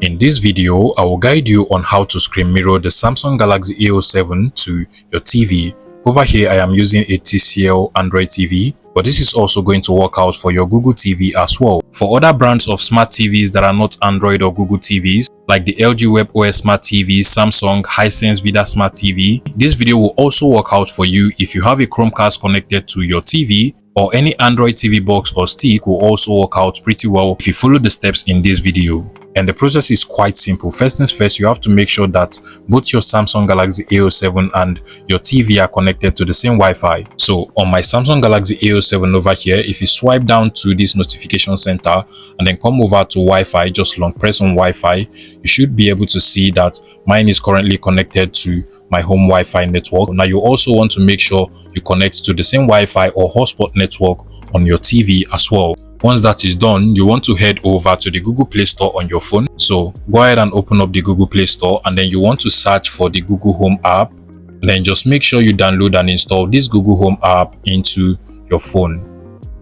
In this video, I will guide you on how to screen mirror the Samsung Galaxy A07 to your TV. Over here, I am using a TCL Android TV, but this is also going to work out for your Google TV as well. For other brands of smart TVs that are not Android or Google TVs, like the LG WebOS Smart TV, Samsung Hisense Vida Smart TV, this video will also work out for you if you have a Chromecast connected to your TV, or any Android TV box or stick will also work out pretty well if you follow the steps in this video. And the process is quite simple. First things first, you have to make sure that both your Samsung Galaxy A07 and your TV are connected to the same Wi-Fi. So on my Samsung Galaxy A07 over here, if you swipe down to this notification center and then come over to Wi-Fi, just long press on Wi-Fi, you should be able to see that mine is currently connected to my home Wi-Fi network. Now you also want to make sure you connect to the same Wi-Fi or hotspot network on your TV as well. Once that is done, you want to head over to the Google Play Store on your phone. So go ahead and open up the Google Play Store, and then you want to search for the Google Home app. And then just make sure you download and install this Google Home app into your phone.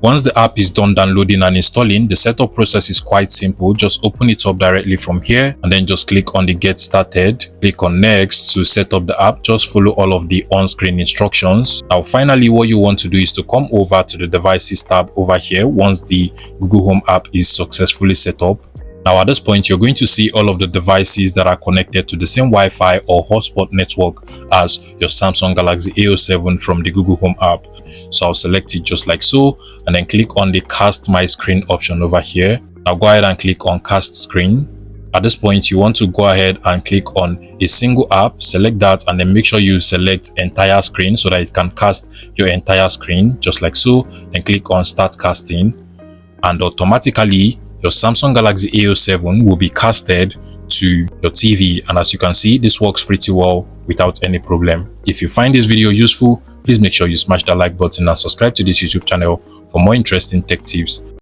Once the app is done downloading and installing, the setup process is quite simple. Just open it up directly from here and then just click on the Get Started. Click on Next to set up the app. Just follow all of the on-screen instructions. Now finally, what you want to do is to come over to the Devices tab over here once the Google Home app is successfully set up. Now at this point, you're going to see all of the devices that are connected to the same Wi-Fi or hotspot network as your Samsung Galaxy A07 from the Google Home app. So I'll select it just like so, and then click on the Cast My Screen option over here. Now go ahead and click on Cast Screen. At this point, you want to go ahead and click on a single app, select that, and then make sure you select entire screen so that it can cast your entire screen just like so. Then click on Start Casting, and automatically your Samsung Galaxy A07 will be casted to your TV. And as you can see, this works pretty well without any problem. If you find this video useful, please make sure you smash that like button and subscribe to this YouTube channel for more interesting tech tips.